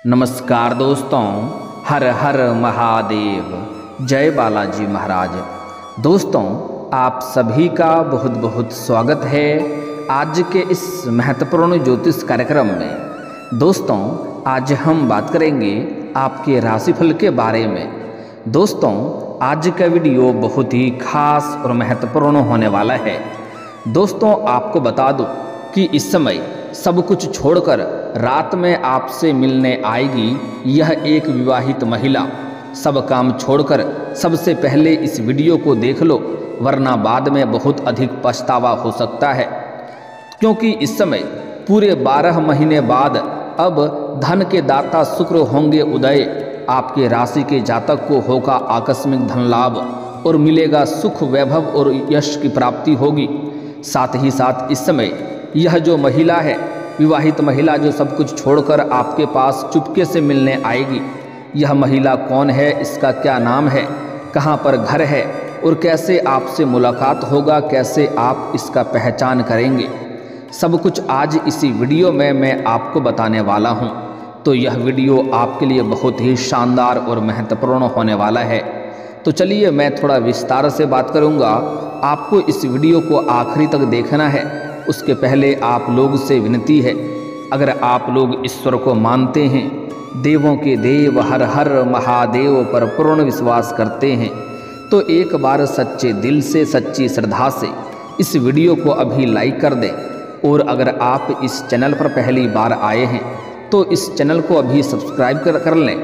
नमस्कार दोस्तों, हर हर महादेव, जय बालाजी महाराज। दोस्तों, आप सभी का बहुत बहुत स्वागत है आज के इस महत्वपूर्ण ज्योतिष कार्यक्रम में। दोस्तों, आज हम बात करेंगे आपके राशिफल के बारे में। दोस्तों, आज का वीडियो बहुत ही खास और महत्वपूर्ण होने वाला है। दोस्तों, आपको बता दूं कि इस समय सब कुछ छोड़कर रात में आपसे मिलने आएगी यह एक विवाहित महिला। सब काम छोड़कर सबसे पहले इस वीडियो को देख लो, वरना बाद में बहुत अधिक पछतावा हो सकता है। क्योंकि इस समय पूरे 12 महीने बाद अब धन के दाता शुक्र होंगे उदय। आपके राशि के जातक को होगा आकस्मिक धन लाभ और मिलेगा सुख, वैभव और यश की प्राप्ति होगी। साथ ही साथ इस समय यह जो महिला है, विवाहित महिला, जो सब कुछ छोड़कर आपके पास चुपके से मिलने आएगी, यह महिला कौन है, इसका क्या नाम है, कहाँ पर घर है और कैसे आपसे मुलाकात होगा, कैसे आप इसका पहचान करेंगे, सब कुछ आज इसी वीडियो में मैं आपको बताने वाला हूँ। तो यह वीडियो आपके लिए बहुत ही शानदार और महत्वपूर्ण होने वाला है। तो चलिए मैं थोड़ा विस्तार से बात करूँगा। आपको इस वीडियो को आखिरी तक देखना है। उसके पहले आप लोग से विनती है, अगर आप लोग ईश्वर को मानते हैं, देवों के देव हर हर महादेव पर पूर्ण विश्वास करते हैं, तो एक बार सच्चे दिल से, सच्ची श्रद्धा से इस वीडियो को अभी लाइक कर दें। और अगर आप इस चैनल पर पहली बार आए हैं तो इस चैनल को अभी सब्सक्राइब कर लें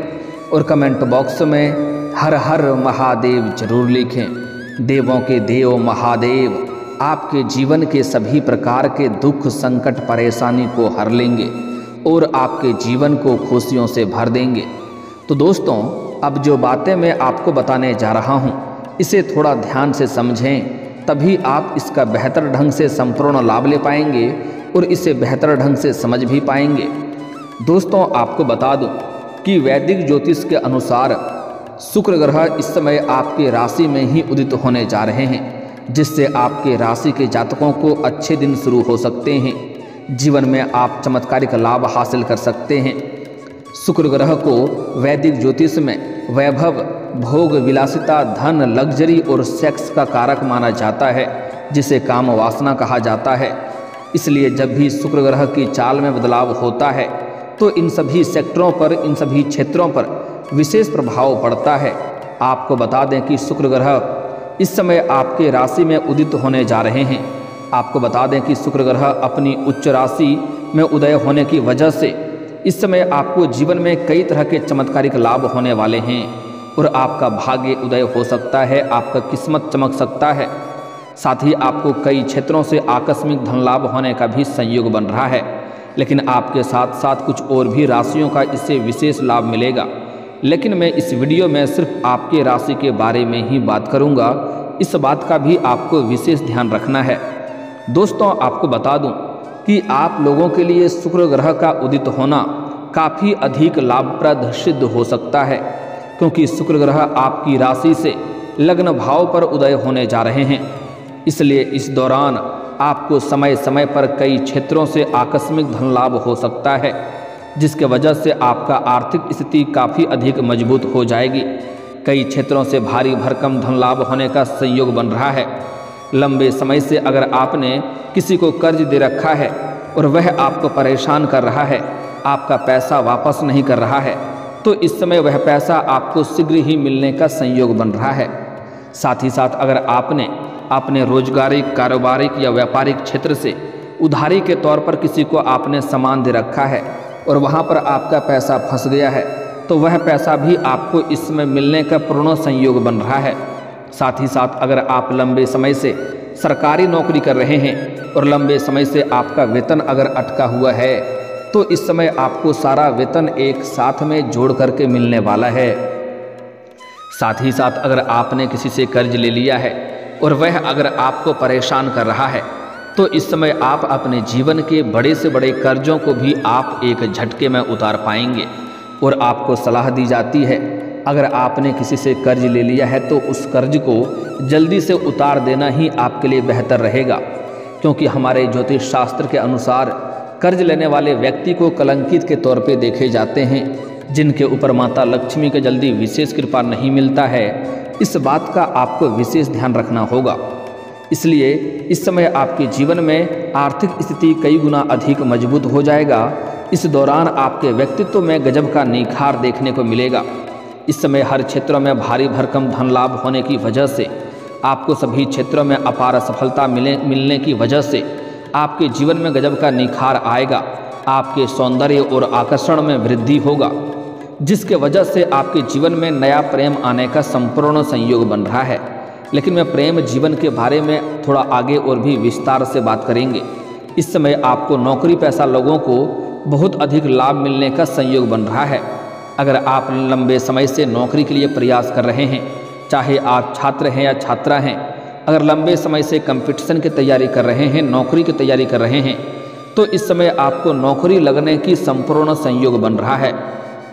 और कमेंट बॉक्स में हर हर महादेव जरूर लिखें। देवों के देव महादेव आपके जीवन के सभी प्रकार के दुख, संकट, परेशानी को हर लेंगे और आपके जीवन को खुशियों से भर देंगे। तो दोस्तों, अब जो बातें मैं आपको बताने जा रहा हूँ, इसे थोड़ा ध्यान से समझें, तभी आप इसका बेहतर ढंग से संपूर्ण लाभ ले पाएंगे और इसे बेहतर ढंग से समझ भी पाएंगे। दोस्तों, आपको बता दूं कि वैदिक ज्योतिष के अनुसार शुक्र ग्रह इस समय आपके राशि में ही उदित होने जा रहे हैं, जिससे आपके राशि के जातकों को अच्छे दिन शुरू हो सकते हैं। जीवन में आप चमत्कारिक लाभ हासिल कर सकते हैं। शुक्र ग्रह को वैदिक ज्योतिष में वैभव, भोग, विलासिता, धन, लग्जरी और सेक्स का कारक माना जाता है, जिसे काम वासना कहा जाता है। इसलिए जब भी शुक्र ग्रह की चाल में बदलाव होता है तो इन सभी सेक्टरों पर, इन सभी क्षेत्रों पर विशेष प्रभाव पड़ता है। आपको बता दें कि शुक्र ग्रह इस समय आपके राशि में उदित होने जा रहे हैं। आपको बता दें कि शुक्र ग्रह अपनी उच्च राशि में उदय होने की वजह से इस समय आपको जीवन में कई तरह के चमत्कारिक लाभ होने वाले हैं और आपका भाग्य उदय हो सकता है, आपका किस्मत चमक सकता है। साथ ही आपको कई क्षेत्रों से आकस्मिक धन लाभ होने का भी संयोग बन रहा है। लेकिन आपके साथ साथ कुछ और भी राशियों का इससे विशेष लाभ मिलेगा। लेकिन मैं इस वीडियो में सिर्फ आपके राशि के बारे में ही बात करूंगा। इस बात का भी आपको विशेष ध्यान रखना है। दोस्तों, आपको बता दूं कि आप लोगों के लिए शुक्र ग्रह का उदित होना काफ़ी अधिक लाभप्रद सिद्ध हो सकता है, क्योंकि शुक्र ग्रह आपकी राशि से लग्न भाव पर उदय होने जा रहे हैं। इसलिए इस दौरान आपको समय समय पर कई क्षेत्रों से आकस्मिक धन लाभ हो सकता है, जिसके वजह से आपका आर्थिक स्थिति काफ़ी अधिक मजबूत हो जाएगी। कई क्षेत्रों से भारी भरकम धन लाभ होने का संयोग बन रहा है। लंबे समय से अगर आपने किसी को कर्ज दे रखा है और वह आपको परेशान कर रहा है, आपका पैसा वापस नहीं कर रहा है, तो इस समय वह पैसा आपको शीघ्र ही मिलने का संयोग बन रहा है। साथ ही साथ अगर आपने रोजगारिक, कारोबारिक या व्यापारिक क्षेत्र से उधारी के तौर पर किसी को आपने सामान दे रखा है और वहाँ पर आपका पैसा फंस गया है, तो वह पैसा भी आपको इसमें मिलने का पूर्ण संयोग बन रहा है। साथ ही साथ अगर आप लंबे समय से सरकारी नौकरी कर रहे हैं और लंबे समय से आपका वेतन अगर अटका हुआ है, तो इस समय आपको सारा वेतन एक साथ में जोड़ करके मिलने वाला है। साथ ही साथ अगर आपने किसी से कर्ज ले लिया है और वह अगर आपको परेशान कर रहा है, तो इस समय आप अपने जीवन के बड़े से बड़े कर्जों को भी आप एक झटके में उतार पाएंगे। और आपको सलाह दी जाती है, अगर आपने किसी से कर्ज ले लिया है तो उस कर्ज को जल्दी से उतार देना ही आपके लिए बेहतर रहेगा, क्योंकि हमारे ज्योतिष शास्त्र के अनुसार कर्ज लेने वाले व्यक्ति को कलंकित के तौर पे देखे जाते हैं, जिनके ऊपर माता लक्ष्मी का जल्दी विशेष कृपा नहीं मिलता है। इस बात का आपको विशेष ध्यान रखना होगा। इसलिए इस समय आपके जीवन में आर्थिक स्थिति कई गुना अधिक मजबूत हो जाएगा। इस दौरान आपके व्यक्तित्व में गजब का निखार देखने को मिलेगा। इस समय हर क्षेत्रों में भारी भरकम धन लाभ होने की वजह से, आपको सभी क्षेत्रों में अपार सफलता मिलने की वजह से आपके जीवन में गजब का निखार आएगा। आपके सौंदर्य और आकर्षण में वृद्धि होगा, जिसके वजह से आपके जीवन में नया प्रेम आने का संपूर्ण संयोग बन रहा है। लेकिन मैं प्रेम जीवन के बारे में थोड़ा आगे और भी विस्तार से बात करेंगे। इस समय आपको नौकरी पेशा लोगों को बहुत अधिक लाभ मिलने का संयोग बन रहा है। अगर आप लंबे समय से नौकरी के लिए प्रयास कर रहे हैं, चाहे आप छात्र हैं या छात्रा हैं, अगर लंबे समय से कंपटीशन की तैयारी कर रहे हैं, नौकरी की तैयारी कर रहे हैं, तो इस समय आपको नौकरी लगने की संपूर्ण संयोग बन रहा है।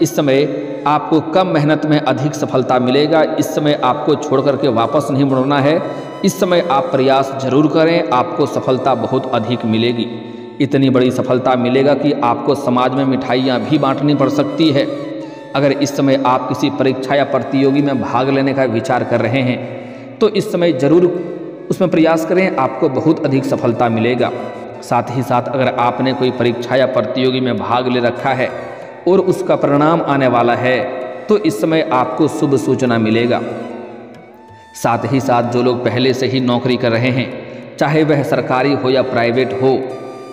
इस समय आपको कम मेहनत में अधिक सफलता मिलेगा। इस समय आपको छोड़ करके वापस नहीं मुड़ना है। इस समय आप प्रयास जरूर करें, आपको सफलता बहुत अधिक मिलेगी। इतनी बड़ी सफलता मिलेगा कि आपको समाज में मिठाइयाँ भी बांटनी पड़ सकती है। अगर इस समय आप किसी परीक्षा या प्रतियोगी में भाग लेने का विचार कर रहे हैं, तो इस समय जरूर उसमें प्रयास करें, आपको बहुत अधिक सफलता मिलेगा। साथ ही साथ अगर आपने कोई परीक्षा या प्रतियोगी में भाग ले रखा है और उसका परिणाम आने वाला है, तो इस समय आपको शुभ सूचना मिलेगा। साथ ही साथ जो लोग पहले से ही नौकरी कर रहे हैं, चाहे वह सरकारी हो या प्राइवेट हो,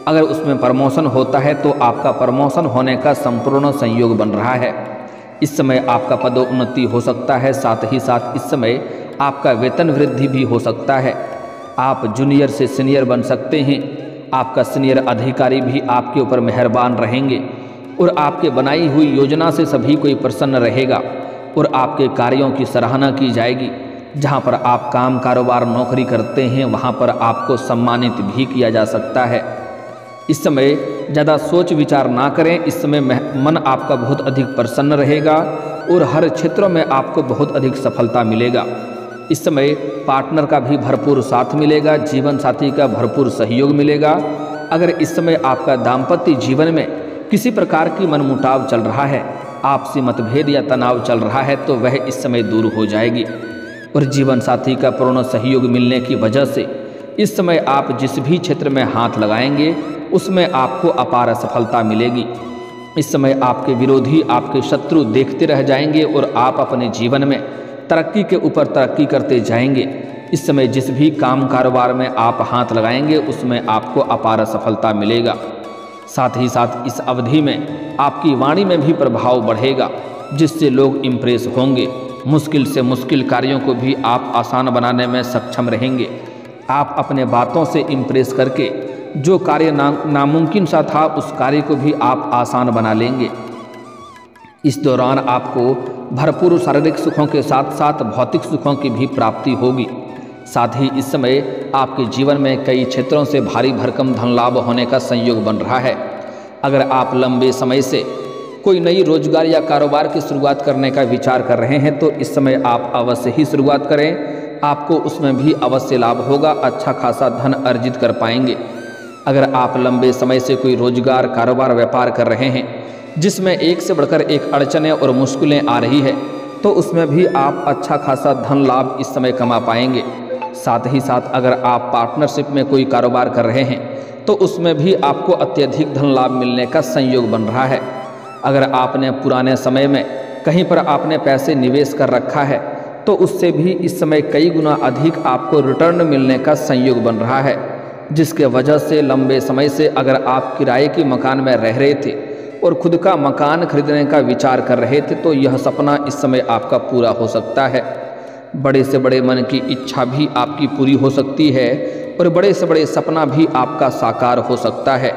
अगर उसमें प्रमोशन होता है तो आपका प्रमोशन होने का संपूर्ण संयोग बन रहा है। इस समय आपका पदोन्नति हो सकता है। साथ ही साथ इस समय आपका वेतन वृद्धि भी हो सकता है। आप जूनियर से सीनियर बन सकते हैं। आपका सीनियर अधिकारी भी आपके ऊपर मेहरबान रहेंगे और आपके बनाई हुई योजना से सभी कोई प्रसन्न रहेगा और आपके कार्यों की सराहना की जाएगी। जहां पर आप काम कारोबार नौकरी करते हैं, वहां पर आपको सम्मानित भी किया जा सकता है। इस समय ज़्यादा सोच विचार ना करें। इस समय मन आपका बहुत अधिक प्रसन्न रहेगा और हर क्षेत्रों में आपको बहुत अधिक सफलता मिलेगा। इस समय पार्टनर का भी भरपूर साथ मिलेगा, जीवन साथी का भरपूर सहयोग मिलेगा। अगर इस समय आपका दाम्पत्य जीवन में किसी प्रकार की मनमुटाव चल रहा है, आपसी मतभेद या तनाव चल रहा है, तो वह इस समय दूर हो जाएगी और जीवन साथी का पूर्ण सहयोग मिलने की वजह से इस समय आप जिस भी क्षेत्र में हाथ लगाएंगे उसमें आपको अपार सफलता मिलेगी। इस समय आपके विरोधी, आपके शत्रु देखते रह जाएंगे और आप अपने जीवन में तरक्की के ऊपर तरक्की करते जाएंगे। इस समय जिस भी काम कारोबार में आप हाथ लगाएंगे उसमें आपको अपार सफलता मिलेगा। साथ ही साथ इस अवधि में आपकी वाणी में भी प्रभाव बढ़ेगा, जिससे लोग इम्प्रेस होंगे। मुश्किल से मुश्किल कार्यों को भी आप आसान बनाने में सक्षम रहेंगे। आप अपने बातों से इम्प्रेस करके जो कार्य नामुमकिन सा था, उस कार्य को भी आप आसान बना लेंगे। इस दौरान आपको भरपूर शारीरिक सुखों के साथ साथ भौतिक सुखों की भी प्राप्ति होगी। साथ ही इस समय आपके जीवन में कई क्षेत्रों से भारी भरकम धन लाभ होने का संयोग बन रहा है। अगर आप लंबे समय से कोई नई रोजगार या कारोबार की शुरुआत करने का विचार कर रहे हैं, तो इस समय आप अवश्य ही शुरुआत करें। आपको उसमें भी अवश्य लाभ होगा, अच्छा खासा धन अर्जित कर पाएंगे। अगर आप लंबे समय से कोई रोजगार, कारोबार, व्यापार कर रहे हैं जिसमें एक से बढ़कर एक अड़चनें और मुश्किलें आ रही है, तो उसमें भी आप अच्छा खासा धन लाभ इस समय कमा पाएंगे। साथ ही साथ अगर आप पार्टनरशिप में कोई कारोबार कर रहे हैं, तो उसमें भी आपको अत्यधिक धन लाभ मिलने का संयोग बन रहा है। अगर आपने पुराने समय में कहीं पर आपने पैसे निवेश कर रखा है, तो उससे भी इस समय कई गुना अधिक आपको रिटर्न मिलने का संयोग बन रहा है, जिसके वजह से लंबे समय से अगर आप किराए के मकान में रह रहे थे और खुद का मकान खरीदने का विचार कर रहे थे, तो यह सपना इस समय आपका पूरा हो सकता है। बड़े से बड़े मन की इच्छा भी आपकी पूरी हो सकती है और बड़े से बड़े सपना भी आपका साकार हो सकता है।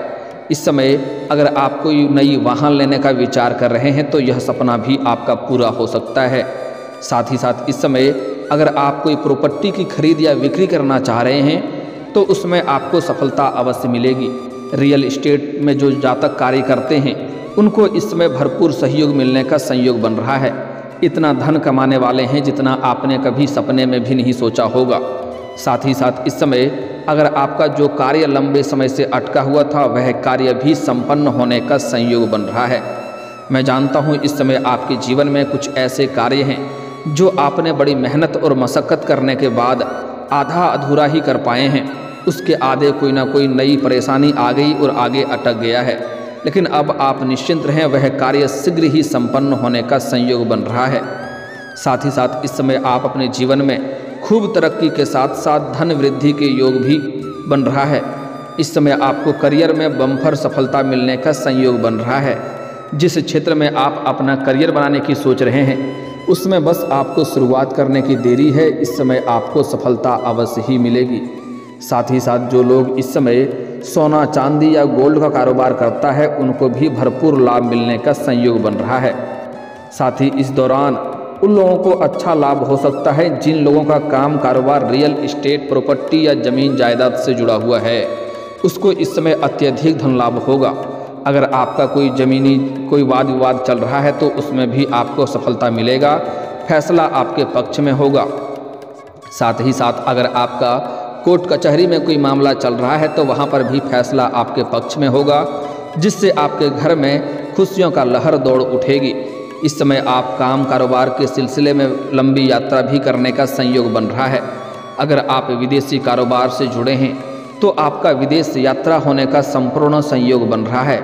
इस समय अगर आप कोई नई वाहन लेने का विचार कर रहे हैं, तो यह सपना भी आपका पूरा हो सकता है। साथ ही साथ इस समय अगर आप कोई प्रॉपर्टी की खरीद या बिक्री करना चाह रहे हैं, तो उसमें आपको सफलता अवश्य मिलेगी। रियल एस्टेट में जो जातक कार्य करते हैं, उनको इस समय भरपूर सहयोग मिलने का संयोग बन रहा है। इतना धन कमाने वाले हैं जितना आपने कभी सपने में भी नहीं सोचा होगा। साथ ही साथ इस समय अगर आपका जो कार्य लंबे समय से अटका हुआ था वह कार्य भी संपन्न होने का संयोग बन रहा है। मैं जानता हूँ इस समय आपके जीवन में कुछ ऐसे कार्य हैं जो आपने बड़ी मेहनत और मशक्क़त करने के बाद आधा अधूरा ही कर पाए हैं। उसके आगे कोई ना कोई नई परेशानी आ गई और आगे अटक गया है, लेकिन अब आप निश्चिंत रहें, वह कार्य शीघ्र ही संपन्न होने का संयोग बन रहा है। साथ ही साथ इस समय आप अपने जीवन में खूब तरक्की के साथ साथ धन वृद्धि के योग भी बन रहा है। इस समय आपको करियर में बम्पर सफलता मिलने का संयोग बन रहा है। जिस क्षेत्र में आप अपना करियर बनाने की सोच रहे हैं उसमें बस आपको शुरुआत करने की देरी है। इस समय आपको सफलता अवश्य ही मिलेगी। साथ ही साथ जो लोग इस समय सोना चांदी या गोल्ड का कारोबार करता है उनको भी भरपूर लाभ मिलने का संयोग बन रहा है। साथ ही इस दौरान उन लोगों को अच्छा लाभ हो सकता है जिन लोगों का काम कारोबार रियल इस्टेट प्रॉपर्टी या ज़मीन जायदाद से जुड़ा हुआ है, उसको इस समय अत्यधिक धन लाभ होगा। अगर आपका कोई वाद विवाद चल रहा है तो उसमें भी आपको सफलता मिलेगा, फैसला आपके पक्ष में होगा। साथ ही साथ अगर आपका कोर्ट कचहरी में कोई मामला चल रहा है तो वहाँ पर भी फैसला आपके पक्ष में होगा, जिससे आपके घर में खुशियों का लहर दौड़ उठेगी। इस समय आप काम कारोबार के सिलसिले में लंबी यात्रा भी करने का संयोग बन रहा है। अगर आप विदेशी कारोबार से जुड़े हैं तो आपका विदेश यात्रा होने का संपूर्ण संयोग बन रहा है।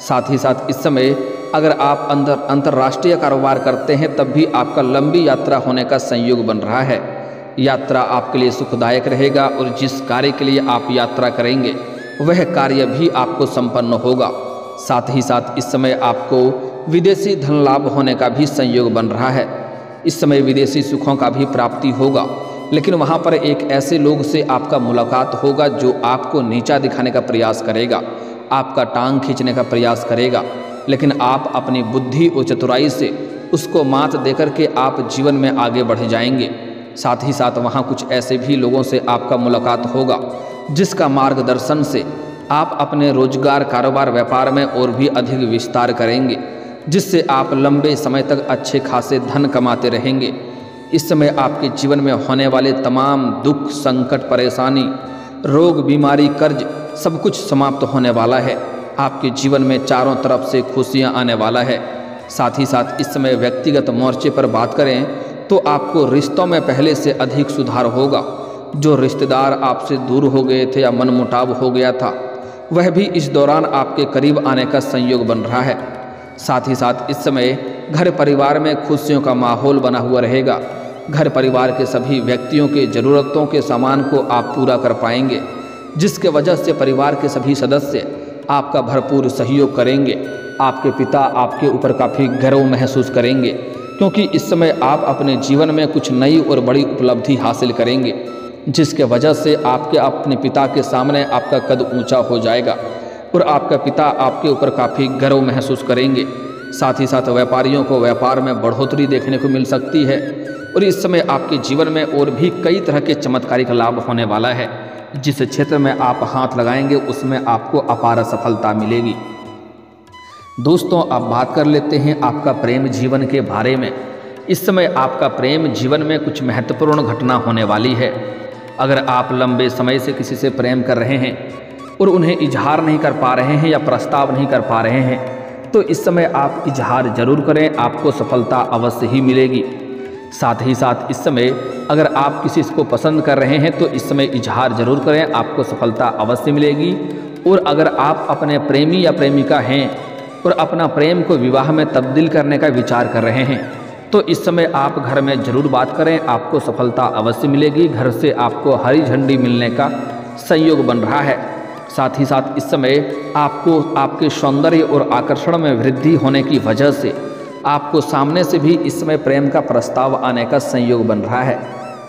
साथ ही साथ इस समय अगर आप अंतर्राष्ट्रीय कारोबार करते हैं तब भी आपका लंबी यात्रा होने का संयोग बन रहा है। यात्रा आपके लिए सुखदायक रहेगा और जिस कार्य के लिए आप यात्रा करेंगे वह कार्य भी आपको संपन्न होगा। साथ ही साथ इस समय आपको विदेशी धन लाभ होने का भी संयोग बन रहा है। इस समय विदेशी सुखों का भी प्राप्ति होगा, लेकिन वहाँ पर एक ऐसे लोग से आपका मुलाकात होगा जो आपको नीचा दिखाने का प्रयास करेगा, आपका टांग खींचने का प्रयास करेगा, लेकिन आप अपनी बुद्धि और चतुराई से उसको मात देकर के आप जीवन में आगे बढ़ जाएंगे। साथ ही साथ वहाँ कुछ ऐसे भी लोगों से आपका मुलाकात होगा जिसका मार्गदर्शन से आप अपने रोजगार कारोबार व्यापार में और भी अधिक विस्तार करेंगे, जिससे आप लंबे समय तक अच्छे खासे धन कमाते रहेंगे। इस समय आपके जीवन में होने वाले तमाम दुख, संकट, परेशानी, रोग, बीमारी, कर्ज सब कुछ समाप्त होने वाला है। आपके जीवन में चारों तरफ से खुशियां आने वाला है। साथ ही साथ इस समय व्यक्तिगत मोर्चे पर बात करें तो आपको रिश्तों में पहले से अधिक सुधार होगा। जो रिश्तेदार आपसे दूर हो गए थे या मनमुटाव हो गया था वह भी इस दौरान आपके करीब आने का संयोग बन रहा है। साथ ही साथ इस समय घर परिवार में खुशियों का माहौल बना हुआ रहेगा। घर परिवार के सभी व्यक्तियों के ज़रूरतों के सामान को आप पूरा कर पाएंगे, जिसके वजह से परिवार के सभी सदस्य आपका भरपूर सहयोग करेंगे। आपके पिता आपके ऊपर काफ़ी गर्व महसूस करेंगे, क्योंकि इस समय आप अपने जीवन में कुछ नई और बड़ी उपलब्धि हासिल करेंगे, जिसके वजह से आपके अपने पिता के सामने आपका कद ऊंचा हो जाएगा और आपका पिता आपके ऊपर काफ़ी गर्व महसूस करेंगे। साथ ही साथ व्यापारियों को व्यापार में बढ़ोतरी देखने को मिल सकती है और इस समय आपके जीवन में और भी कई तरह के चमत्कारिक लाभ होने वाला है। जिस क्षेत्र में आप हाथ लगाएंगे उसमें आपको अपार सफलता मिलेगी। दोस्तों, अब बात कर लेते हैं आपका प्रेम जीवन के बारे में। इस समय आपका प्रेम जीवन में कुछ महत्वपूर्ण घटना होने वाली है। अगर आप लंबे समय से किसी से प्रेम कर रहे हैं और उन्हें इजहार नहीं कर पा रहे हैं या प्रस्ताव नहीं कर पा रहे हैं तो इस समय आप इजहार जरूर करें, आपको सफलता अवश्य ही मिलेगी। साथ ही साथ इस समय अगर आप किसी को पसंद कर रहे हैं तो इस समय इजहार जरूर करें, आपको सफलता अवश्य मिलेगी। और अगर आप अपने प्रेमी या प्रेमिका हैं और अपना प्रेम को विवाह में तब्दील करने का विचार कर रहे हैं तो इस समय आप घर में ज़रूर बात करें, आपको सफलता अवश्य मिलेगी। घर से आपको हरी झंडी मिलने का संयोग बन रहा है। साथ ही साथ इस समय आपको आपके सौंदर्य और आकर्षण में वृद्धि होने की वजह से आपको सामने से भी इस समय प्रेम का प्रस्ताव आने का संयोग बन रहा है।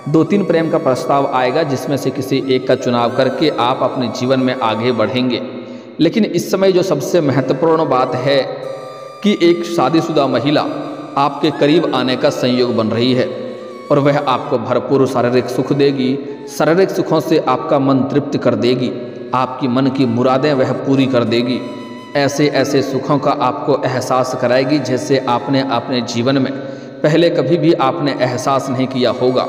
2-3 प्रेम का प्रस्ताव आएगा, जिसमें से किसी एक का चुनाव करके आप अपने जीवन में आगे बढ़ेंगे। लेकिन इस समय जो सबसे महत्वपूर्ण बात है कि एक शादीशुदा महिला आपके करीब आने का संयोग बन रही है और वह आपको भरपूर शारीरिक सुख देगी। शारीरिक सुखों से आपका मन तृप्त कर देगी, आपकी मन की मुरादें वह पूरी कर देगी। ऐसे ऐसे सुखों का आपको एहसास कराएगी जैसे आपने अपने जीवन में पहले कभी भी आपने एहसास नहीं किया होगा।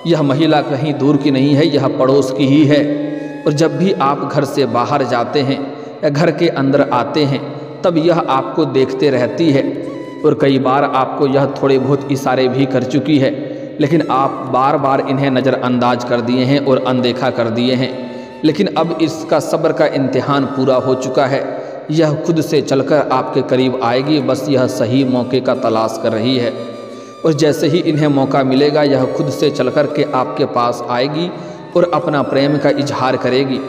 यह महिला कहीं दूर की नहीं है, यह पड़ोस की ही है। और जब भी आप घर से बाहर जाते हैं या घर के अंदर आते हैं तब यह आपको देखते रहती है। और कई बार आपको यह थोड़े बहुत इशारे भी कर चुकी है, लेकिन आप बार बार इन्हें नज़रअंदाज कर दिए हैं और अनदेखा कर दिए हैं। लेकिन अब इसका सब्र का इम्तिहान पूरा हो चुका है। यह खुद से चलकर आपके करीब आएगी, बस यह सही मौके का तलाश कर रही है। और जैसे ही इन्हें मौका मिलेगा यह खुद से चल कर के आपके पास आएगी और अपना प्रेम का इजहार करेगी।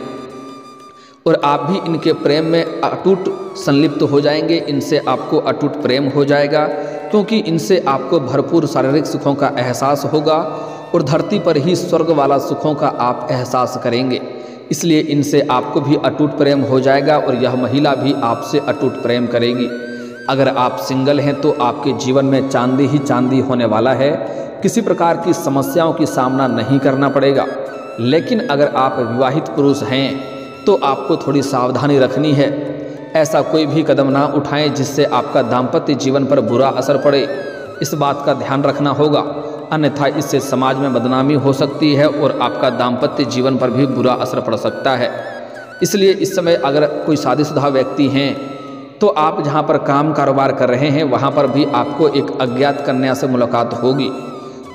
और आप भी इनके प्रेम में अटूट संलिप्त हो जाएंगे। इनसे आपको अटूट प्रेम हो जाएगा, क्योंकि इनसे आपको भरपूर शारीरिक सुखों का एहसास होगा और धरती पर ही स्वर्ग वाला सुखों का आप एहसास करेंगे। इसलिए इनसे आपको भी अटूट प्रेम हो जाएगा और यह महिला भी आपसे अटूट प्रेम करेगी। अगर आप सिंगल हैं तो आपके जीवन में चांदी ही चांदी होने वाला है। किसी प्रकार की समस्याओं की सामना नहीं करना पड़ेगा। लेकिन अगर आप विवाहित पुरुष हैं तो आपको थोड़ी सावधानी रखनी है। ऐसा कोई भी कदम ना उठाएं जिससे आपका दाम्पत्य जीवन पर बुरा असर पड़े। इस बात का ध्यान रखना होगा, अन्यथा इससे समाज में बदनामी हो सकती है और आपका दाम्पत्य जीवन पर भी बुरा असर पड़ सकता है। इसलिए इस समय अगर कोई शादीशुदा व्यक्ति हैं तो आप जहां पर काम कारोबार कर रहे हैं वहां पर भी आपको एक अज्ञात कन्या से मुलाकात होगी।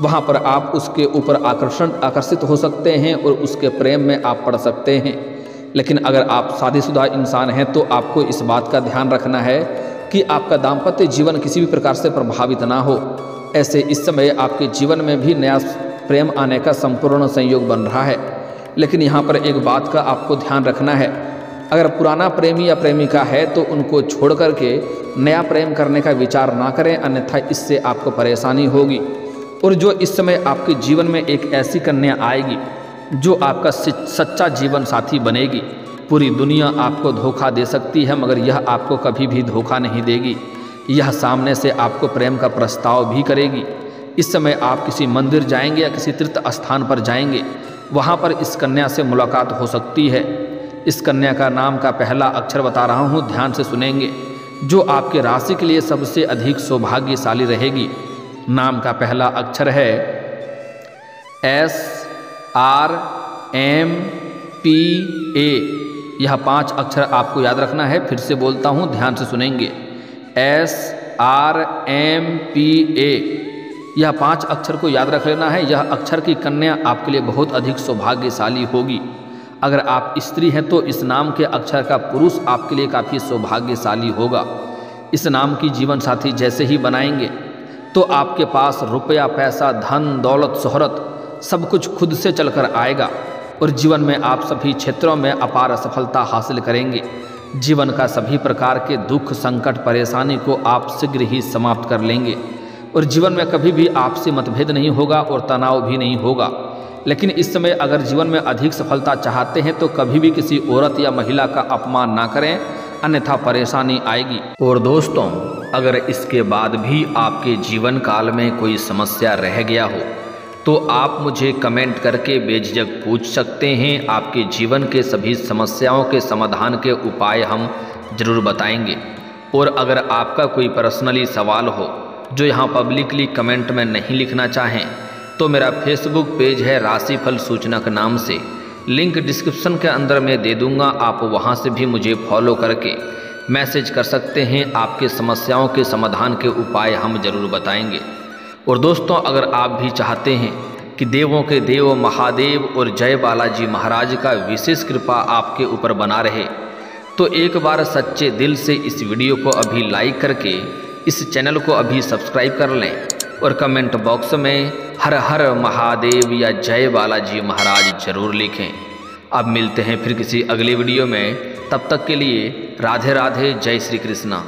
वहां पर आप उसके ऊपर आकर्षित हो सकते हैं और उसके प्रेम में आप पड़ सकते हैं। लेकिन अगर आप शादीशुदा इंसान हैं तो आपको इस बात का ध्यान रखना है कि आपका दाम्पत्य जीवन किसी भी प्रकार से प्रभावित ना हो। ऐसे इस समय आपके जीवन में भी नया प्रेम आने का संपूर्ण संयोग बन रहा है। लेकिन यहाँ पर एक बात का आपको ध्यान रखना है, अगर पुराना प्रेमी या प्रेमिका है तो उनको छोड़ करके नया प्रेम करने का विचार ना करें, अन्यथा इससे आपको परेशानी होगी। और जो इस समय आपके जीवन में एक ऐसी कन्या आएगी जो आपका सच्चा जीवन साथी बनेगी। पूरी दुनिया आपको धोखा दे सकती है मगर यह आपको कभी भी धोखा नहीं देगी। यह सामने से आपको प्रेम का प्रस्ताव भी करेगी। इस समय आप किसी मंदिर जाएंगे या किसी तीर्थ स्थान पर जाएंगे, वहाँ पर इस कन्या से मुलाकात हो सकती है। इस कन्या का नाम का पहला अक्षर बता रहा हूँ, ध्यान से सुनेंगे, जो आपके राशि के लिए सबसे अधिक सौभाग्यशाली रहेगी। नाम का पहला अक्षर है SRMPA। यह 5 अक्षर आपको याद रखना है। फिर से बोलता हूँ, ध्यान से सुनेंगे, SRMPA। यह 5 अक्षर को याद रख लेना है। यह अक्षर की कन्या आपके लिए बहुत अधिक सौभाग्यशाली होगी। अगर आप स्त्री हैं तो इस नाम के अक्षर का पुरुष आपके लिए काफ़ी सौभाग्यशाली होगा। इस नाम की जीवन साथी जैसे ही बनाएंगे तो आपके पास रुपया, पैसा, धन, दौलत, शोहरत सब कुछ खुद से चलकर आएगा और जीवन में आप सभी क्षेत्रों में अपार सफलता हासिल करेंगे। जीवन का सभी प्रकार के दुख, संकट, परेशानी को आप शीघ्र ही समाप्त कर लेंगे और जीवन में कभी भी आपसे मतभेद नहीं होगा और तनाव भी नहीं होगा। लेकिन इस समय अगर जीवन में अधिक सफलता चाहते हैं तो कभी भी किसी औरत या महिला का अपमान ना करें, अन्यथा परेशानी आएगी। और दोस्तों, अगर इसके बाद भी आपके जीवन काल में कोई समस्या रह गया हो तो आप मुझे कमेंट करके बेझिझक पूछ सकते हैं। आपके जीवन के सभी समस्याओं के समाधान के उपाय हम जरूर बताएंगे। और अगर आपका कोई पर्सनली सवाल हो जो यहाँ पब्लिकली कमेंट में नहीं लिखना चाहें तो मेरा फेसबुक पेज है राशिफल सूचनक नाम से, लिंक डिस्क्रिप्शन के अंदर मैं दे दूंगा। आप वहां से भी मुझे फॉलो करके मैसेज कर सकते हैं। आपके समस्याओं के समाधान के उपाय हम जरूर बताएंगे। और दोस्तों, अगर आप भी चाहते हैं कि देवों के देव महादेव और जय बालाजी महाराज का विशेष कृपा आपके ऊपर बना रहे तो एक बार सच्चे दिल से इस वीडियो को अभी लाइक करके इस चैनल को अभी सब्सक्राइब कर लें और कमेंट बॉक्स में हर हर महादेव या जय बालाजी महाराज जरूर लिखें। अब मिलते हैं फिर किसी अगले वीडियो में, तब तक के लिए राधे राधे, जय श्री कृष्णा।